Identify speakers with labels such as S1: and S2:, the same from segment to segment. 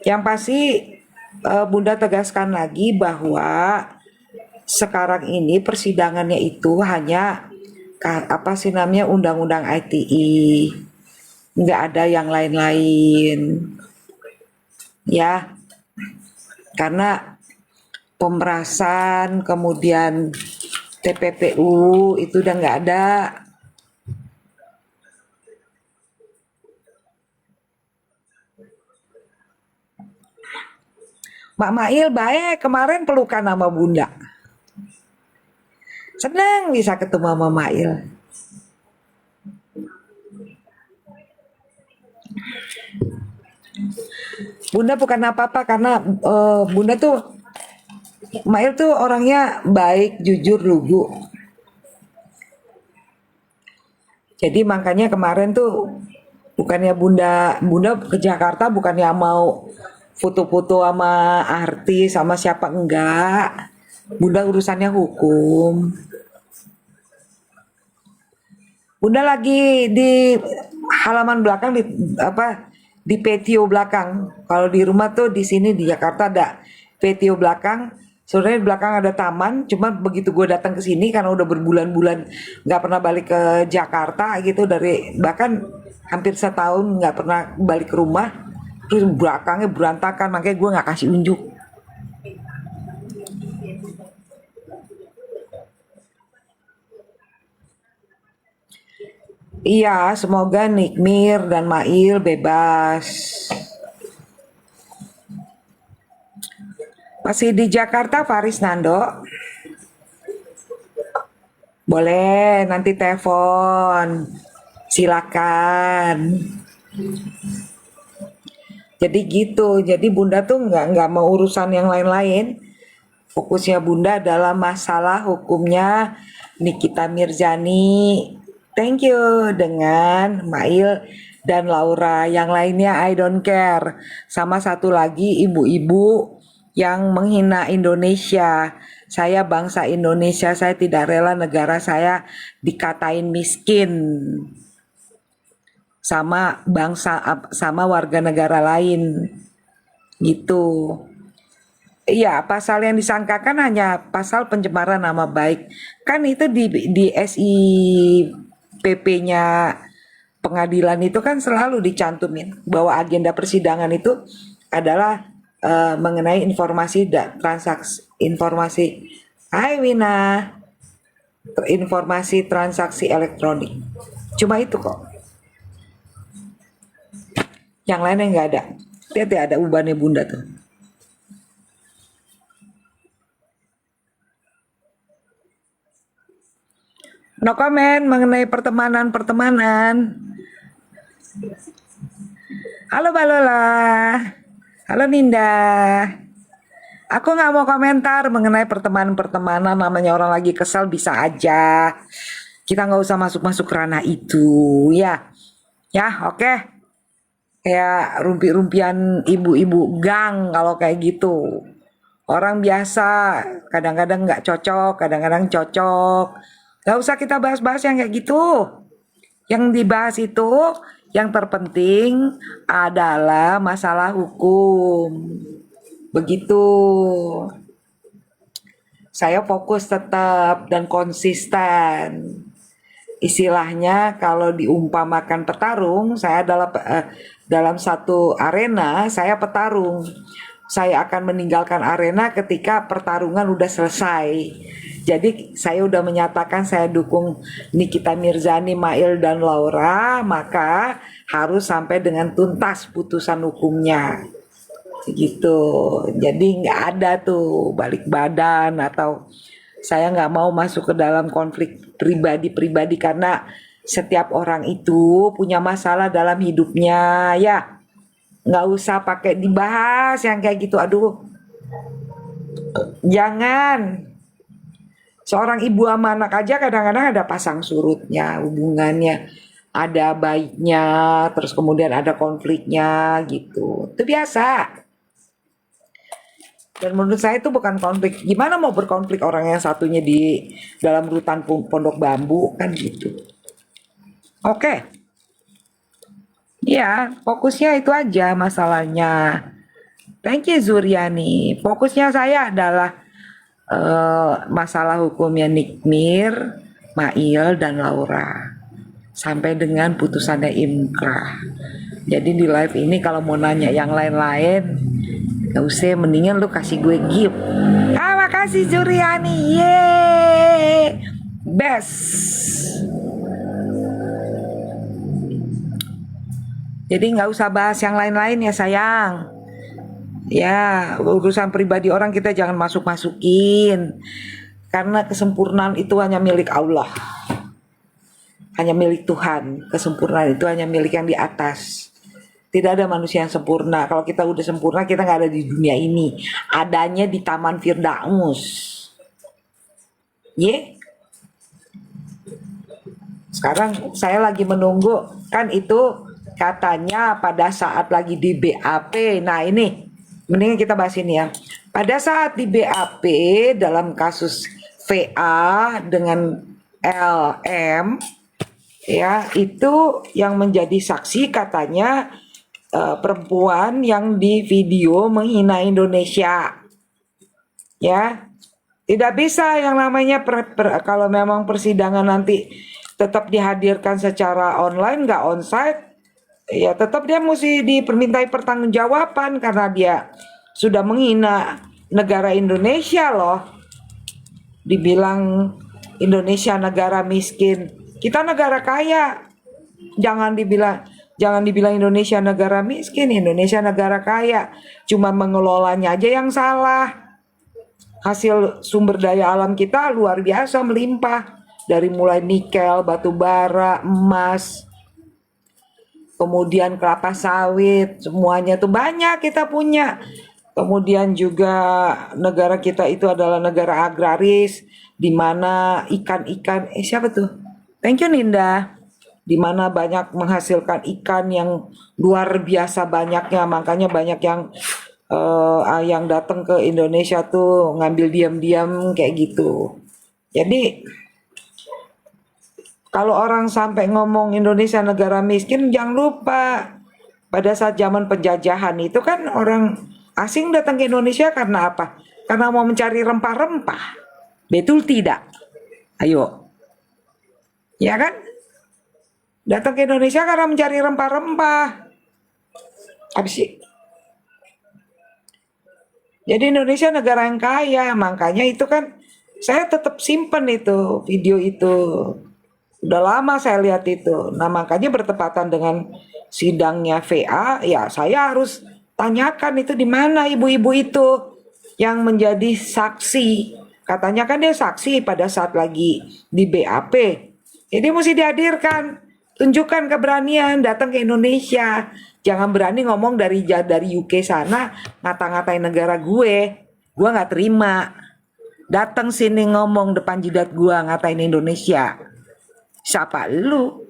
S1: Yang pasti Bunda tegaskan lagi bahwa sekarang ini persidangannya itu hanya apa sih namanya undang-undang ITE, nggak ada yang lain-lain ya, karena pemerasan kemudian TPPU itu udah nggak ada. Mak Mail baik kemarin pelukan sama Bunda, seneng bisa ketemu sama Mail. Bunda bukan apa-apa karena Bunda tuh Mail tuh orangnya baik, jujur, lugu. Jadi makanya kemarin tuh bukannya Bunda ke Jakarta bukannya mau foto-foto sama artis sama siapa, enggak. Bunda urusannya hukum. Bunda lagi di halaman belakang di apa di patio belakang. Kalau di rumah tuh di sini di Jakarta ada patio belakang. Sebenarnya di belakang ada taman, cuma begitu gue datang ke sini karena udah berbulan-bulan nggak pernah balik ke Jakarta gitu, dari bahkan hampir setahun nggak pernah balik ke rumah, terus belakangnya berantakan, makanya gue nggak kasih unjuk. Iya, semoga Nikmir dan Mail bebas. Masih di Jakarta Faris Nando? Boleh, nanti telepon. Silakan. Jadi gitu. Jadi Bunda tuh nggak mau urusan yang lain-lain. Fokusnya Bunda adalah masalah hukumnya Nikita Mirzani. Thank you dengan Mail dan Laura. Yang lainnya I don't care. Sama satu lagi ibu-ibu yang menghina Indonesia. Saya bangsa Indonesia, saya tidak rela negara saya dikatain miskin sama sama warga negara lain gitu. Iya, pasal yang disangkakan hanya pasal pencemaran nama baik. Kan itu di SIPP-nya pengadilan itu kan selalu dicantumin bahwa agenda persidangan itu adalah mengenai transaksi informasi. Hai Wina, informasi transaksi elektronik. Cuma itu kok. Yang lainnya nggak ada. Lihat ya ada ubannya Bunda tuh. No comment mengenai pertemanan-pertemanan. Halo Balola. Halo Ninda. Aku nggak mau komentar mengenai pertemanan-pertemanan, namanya orang lagi kesal bisa aja. Kita nggak usah masuk-masuk ranah itu ya. Ya oke. Kayak rumpi-rumpian ibu-ibu gang kalau kayak gitu. Orang biasa kadang-kadang nggak cocok, kadang-kadang cocok. Gak usah kita bahas-bahas yang kayak gitu. Yang dibahas itu yang terpenting adalah masalah hukum. Begitu. Saya fokus tetap dan konsisten. Istilahnya kalau diumpamakan petarung, saya dalam satu arena saya petarung. Saya akan meninggalkan arena ketika pertarungan udah selesai. Jadi saya udah menyatakan saya dukung Nikita Mirzani, Mail dan Laura, maka harus sampai dengan tuntas putusan hukumnya. Gitu. Jadi nggak ada tuh balik badan atau saya nggak mau masuk ke dalam konflik pribadi-pribadi karena setiap orang itu punya masalah dalam hidupnya ya. Nggak usah pakai dibahas yang kayak gitu. Aduh, jangan. Seorang ibu sama anak aja kadang-kadang ada pasang surutnya hubungannya. Ada baiknya, terus kemudian ada konfliknya gitu. Itu biasa. Dan menurut saya itu bukan konflik. Gimana mau berkonflik orang yang satunya di dalam rutan pondok bambu kan gitu. Oke. Ya, fokusnya itu aja masalahnya. Thank you Zuryani. Fokusnya saya adalah masalah hukumnya Nikmir, Mail, dan Laura. Sampai dengan putusannya Inkrah. Jadi di live ini kalau mau nanya yang lain-lain, gak usah, mendingan lu kasih gue gift. Makasih Zuryani. Yeay. Best. Jadi nggak usah bahas yang lain-lain ya sayang. Ya, urusan pribadi orang kita jangan masuk-masukin. Karena kesempurnaan itu hanya milik Allah. Hanya milik Tuhan. Kesempurnaan itu hanya milik yang di atas. Tidak ada manusia yang sempurna. Kalau kita udah sempurna, kita nggak ada di dunia ini. Adanya di Taman Firdaus. Ye? Sekarang saya lagi menunggu, kan itu katanya pada saat lagi di BAP. Nah ini, mendingan kita bahas ini ya. Pada saat di BAP dalam kasus VA dengan LM, ya itu yang menjadi saksi katanya perempuan yang di video menghina Indonesia. Ya, tidak bisa yang namanya kalau memang persidangan nanti tetap dihadirkan secara online, nggak onsite, ya tetap dia mesti dipermintai pertanggungjawaban karena dia sudah menghina negara Indonesia loh. Dibilang Indonesia negara miskin, kita negara kaya. Jangan dibilang Indonesia negara miskin, Indonesia negara kaya. Cuma mengelolanya aja yang salah. Hasil sumber daya alam kita luar biasa melimpah. Dari mulai nikel, batu bara, emas, kemudian kelapa sawit, semuanya tuh banyak kita punya. Kemudian juga negara kita itu adalah negara agraris, di mana ikan-ikan, siapa tuh? Thank you Ninda. Di mana banyak menghasilkan ikan yang luar biasa banyaknya, makanya banyak yang datang ke Indonesia tuh ngambil diam-diam kayak gitu. Jadi kalau orang sampai ngomong Indonesia negara miskin, jangan lupa pada saat zaman penjajahan itu kan orang asing datang ke Indonesia karena apa? Karena mau mencari rempah-rempah. Betul tidak? Ayo. Ya kan? Datang ke Indonesia karena mencari rempah-rempah. Habis sih. Jadi Indonesia negara yang kaya, makanya itu kan saya tetap simpen itu video itu. Udah lama saya lihat itu. Nah makanya bertepatan dengan sidangnya VA, ya saya harus tanyakan itu di mana ibu-ibu itu yang menjadi saksi. Katanya kan dia saksi pada saat lagi di BAP. Jadi mesti dihadirkan. Tunjukkan keberanian datang ke Indonesia. Jangan berani ngomong dari UK sana ngata-ngatain negara gue. Gue nggak terima. Datang sini ngomong depan jidat gue ngatain Indonesia. Siapa lu?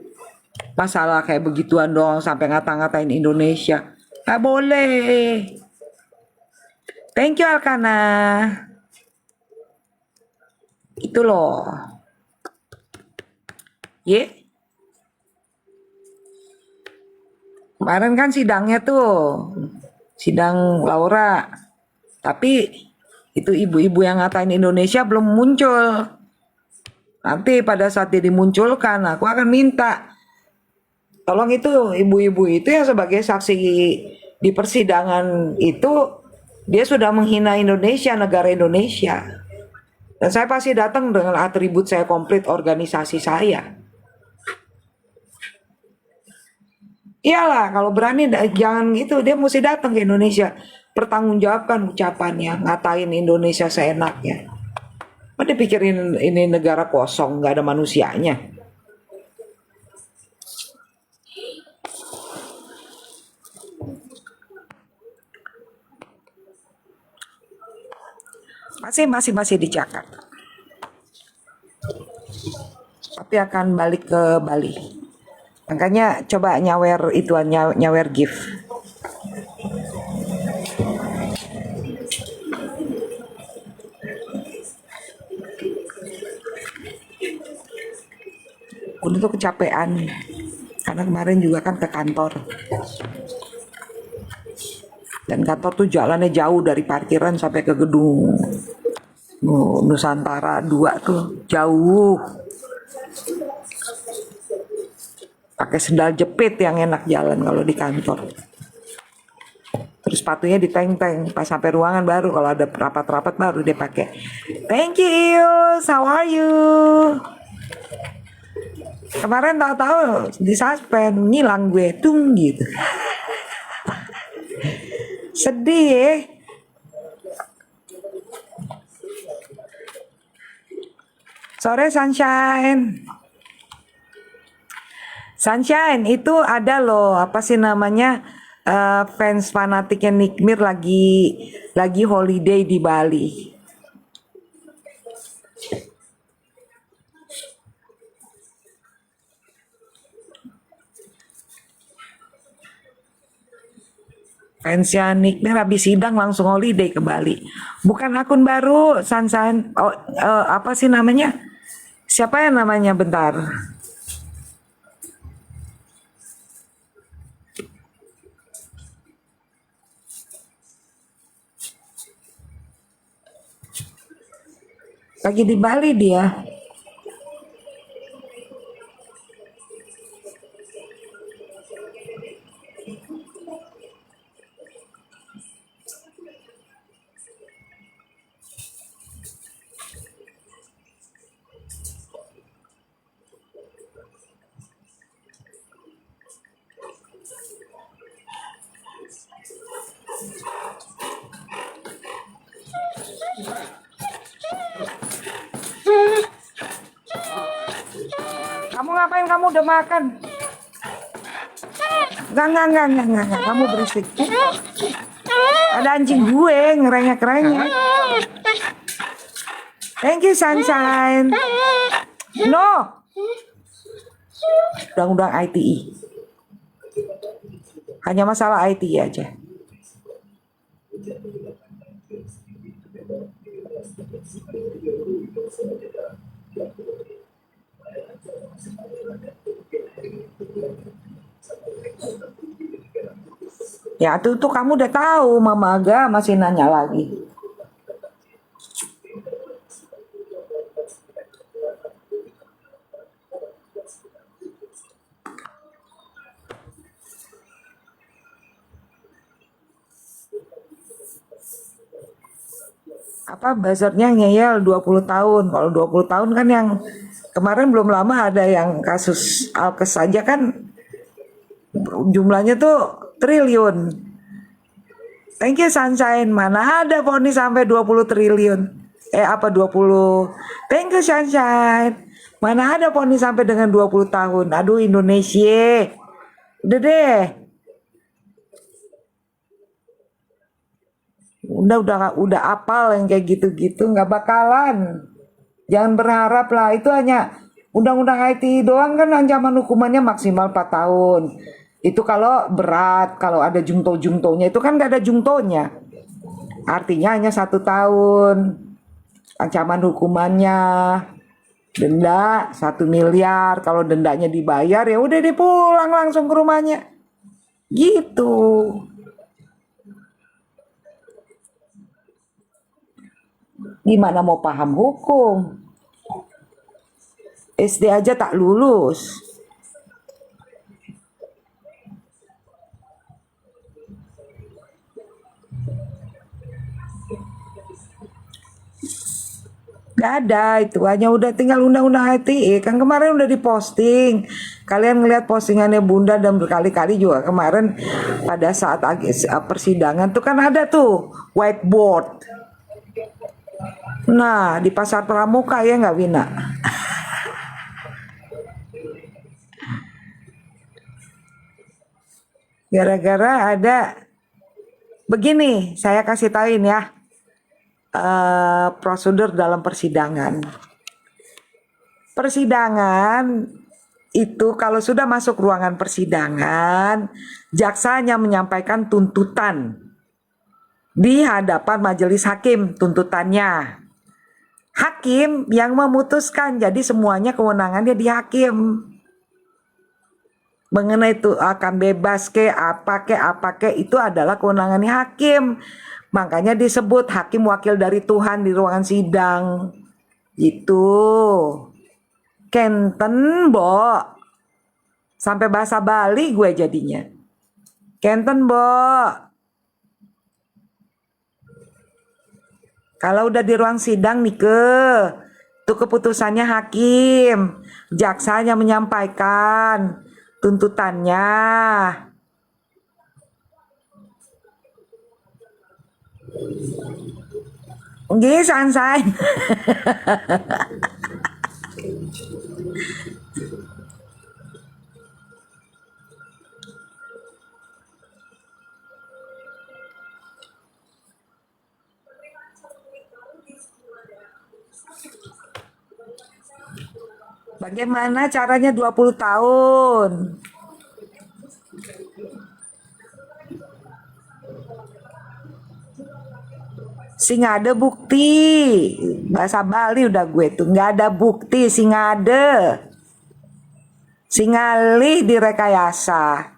S1: Masalah kayak begituan dong sampai ngata-ngatain Indonesia. Gak boleh. Thank you Alkana. Itu loh. Ye. Kemarin kan sidangnya tuh. Sidang Laura. Tapi itu ibu-ibu yang ngatain Indonesia belum muncul. Nanti pada saat dia dimunculkan, aku akan minta tolong itu ibu-ibu itu yang sebagai saksi di persidangan itu dia sudah menghina Indonesia, negara Indonesia. Dan saya pasti datang dengan atribut saya komplit organisasi saya. Iyalah, kalau berani jangan gitu, dia mesti datang ke Indonesia, pertanggungjawabkan ucapannya, ngatain Indonesia seenaknya. Dia pikirin ini negara kosong, nggak ada manusianya. Masih di Jakarta. Tapi akan balik ke Bali. Makanya coba nyawer ituan, nyawer gift. Udah tuh kecapean karena kemarin juga kan ke kantor. Dan kantor tuh jalannya jauh dari parkiran sampai ke gedung Nusantara 2 tuh jauh. Pakai sendal jepit yang enak jalan kalau di kantor. Terus sepatunya diteng-teng, pas sampai ruangan baru kalau ada rapat-rapat baru dia pakai. Thank you, how are you? Kemarin tahu-tahu di suspend, ngilang gue, tung gitu. Sedih ya. Sore Sunshine. Sunshine itu ada loh, apa sih namanya, fans fanatiknya Nikmir lagi holiday di Bali. Fansnya Nikmir habis sidang langsung holiday ke Bali. Bukan akun baru, Sunshine. Oh, apa sih namanya? Siapa yang namanya? Bentar. Lagi di Bali dia. Kamu ngapain? Kamu udah makan? Enggak. Kamu berisik. Ada anjing gue ngerengek-rengek. Thank you, Sunshine. No. Undang-undang ITE. Hanya masalah ITE aja. Ya tuh kamu udah tahu, Mama Aga masih nanya lagi. Apa buzzernya ngeyel 20 tahun. Kalau 20 tahun kan yang kemarin belum lama ada yang kasus Alkes saja kan jumlahnya tuh triliun. Thank you Sunshine. Mana ada vonis sampai 20 triliun. Apa 20? Thank you Sunshine. Mana ada vonis sampai dengan 20 tahun. Aduh Indonesia. Udah deh. Udah apal yang kayak gitu-gitu nggak bakalan. Jangan berharap lah, itu hanya undang-undang IT doang kan ancaman hukumannya maksimal 4 tahun. Itu kalau berat, kalau ada jungto-jungtonya itu kan nggak ada jungtonya. Artinya hanya 1 tahun. Ancaman hukumannya denda 1 miliar. Kalau dendanya dibayar ya udah deh pulang langsung ke rumahnya. Gitu. Gimana mau paham hukum? SD aja tak lulus. Gak ada itu, hanya udah tinggal undang-undang ITE. Kan kemarin udah diposting. Kalian ngeliat postingannya Bunda dan berkali-kali juga kemarin pada saat persidangan tuh kan ada tuh whiteboard. Nah di pasar Pramuka ya nggak Wina? Gara-gara ada begini, saya kasih tauin ya prosedur dalam persidangan. Persidangan itu kalau sudah masuk ruangan persidangan, jaksanya menyampaikan tuntutan di hadapan majelis hakim tuntutannya. Hakim yang memutuskan, jadi semuanya kewenangannya di hakim. mengenai itu akan bebas apa ke itu adalah kewenangan hakim. Makanya disebut hakim wakil dari Tuhan di ruangan sidang. Itu Kenten, Bo. Sampai bahasa Bali gue jadinya. Kenten, Bo. Kalau udah di ruang sidang nih itu keputusannya hakim. Jaksanya menyampaikan tuntutannya. Nggih, san-san. Bagaimana caranya 20 tahun? Sing ada bukti. Bahasa Bali udah gue tuh. Nggak ada bukti, sing ada. Singali direkayasa.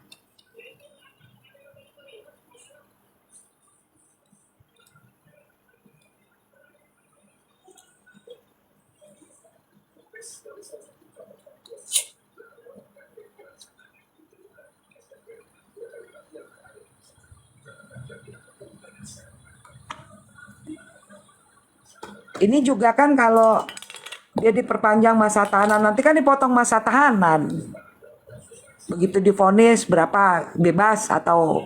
S1: Ini juga kan kalau dia diperpanjang masa tahanan, nanti kan dipotong masa tahanan. Begitu divonis berapa bebas atau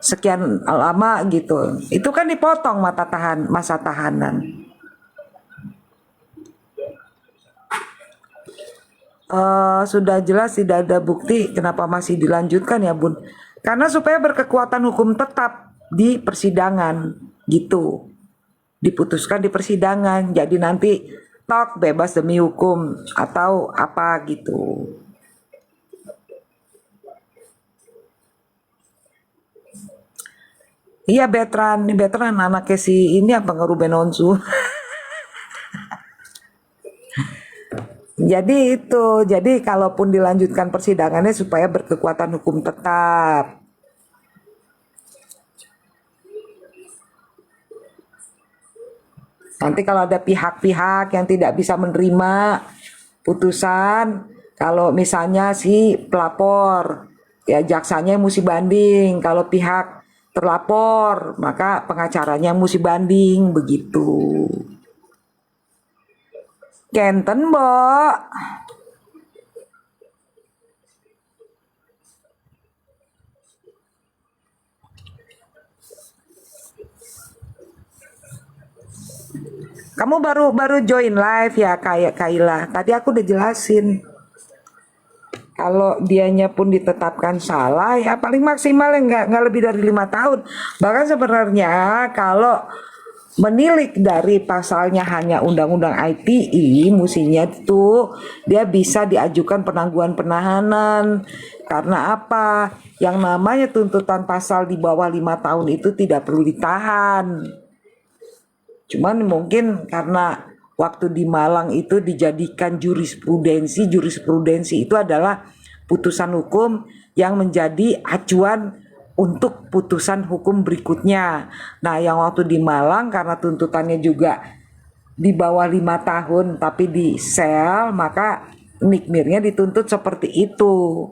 S1: sekian lama gitu. Itu kan dipotong masa tahanan. Sudah jelas tidak ada bukti, kenapa masih dilanjutkan ya Bun? Karena supaya berkekuatan hukum tetap di persidangan gitu. Diputuskan di persidangan, jadi nanti tok bebas demi hukum atau apa gitu. Iya Betran anaknya si ini apa Ruben Onsu. Jadi kalaupun dilanjutkan persidangannya supaya berkekuatan hukum tetap. Nanti kalau ada pihak-pihak yang tidak bisa menerima putusan, kalau misalnya si pelapor, ya jaksanya yang mesti banding. Kalau pihak terlapor, maka pengacaranya mesti banding, begitu. Kenten, Mbok. Kamu baru join live ya kayak Kaila. Tadi aku udah jelasin. Kalau dianya pun ditetapkan salah ya paling maksimal nggak lebih dari 5 tahun. Bahkan sebenarnya kalau menilik dari pasalnya hanya undang-undang ITE, musinya itu dia bisa diajukan penangguhan penahanan. Karena apa? Yang namanya tuntutan pasal di bawah 5 tahun itu tidak perlu ditahan. Cuman mungkin karena waktu di Malang itu dijadikan jurisprudensi itu adalah putusan hukum yang menjadi acuan untuk putusan hukum berikutnya. Nah yang waktu di Malang karena tuntutannya juga di bawah 5 tahun tapi di sel, maka nikmirnya dituntut seperti itu.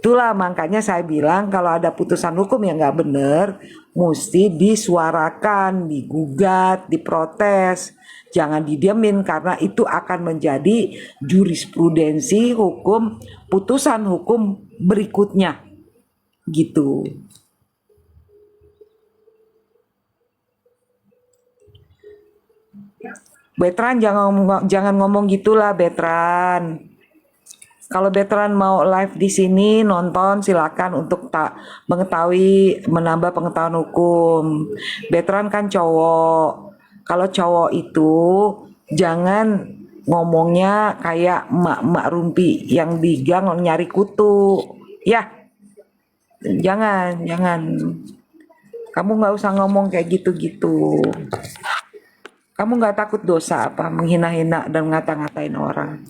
S1: Itulah makanya saya bilang kalau ada putusan hukum yang nggak benar, mesti disuarakan, digugat, diprotes. Jangan didiamin karena itu akan menjadi jurisprudensi hukum, putusan hukum berikutnya. Gitu. Betran jangan ngomong gitulah Betran. Kalau Betran mau live di sini nonton silakan untuk mengetahui menambah pengetahuan hukum. Betran kan cowok. Kalau cowok itu jangan ngomongnya kayak emak-emak rumpi yang di gang nyari kutu. Ya, jangan. Kamu nggak usah ngomong kayak gitu-gitu. Kamu nggak takut dosa apa menghina-hina dan ngata-ngatain orang?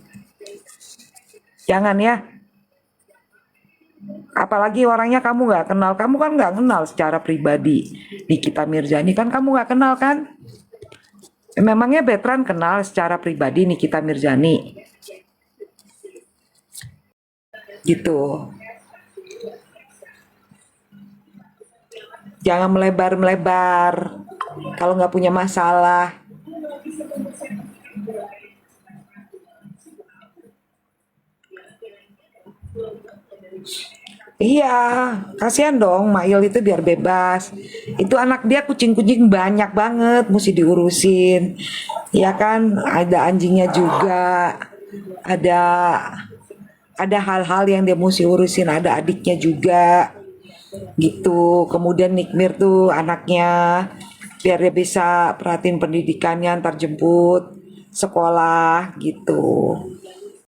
S1: Jangan ya. Apalagi orangnya kamu nggak kenal, kamu kan nggak kenal secara pribadi. Nikita Mirzani kan kamu nggak kenal kan? Memangnya Betran kenal secara pribadi Nikita Mirzani? Gitu. Jangan melebar-melebar. Kalau nggak punya masalah. Iya, kasihan dong Mail itu biar bebas. Itu anak dia kucing-kucing banyak banget mesti diurusin. Ya kan, ada anjingnya juga. Ada ada hal-hal yang dia mesti urusin, ada adiknya juga. Gitu. Kemudian Nikmir tuh anaknya biar dia bisa perhatiin pendidikannya, antar jemput sekolah gitu.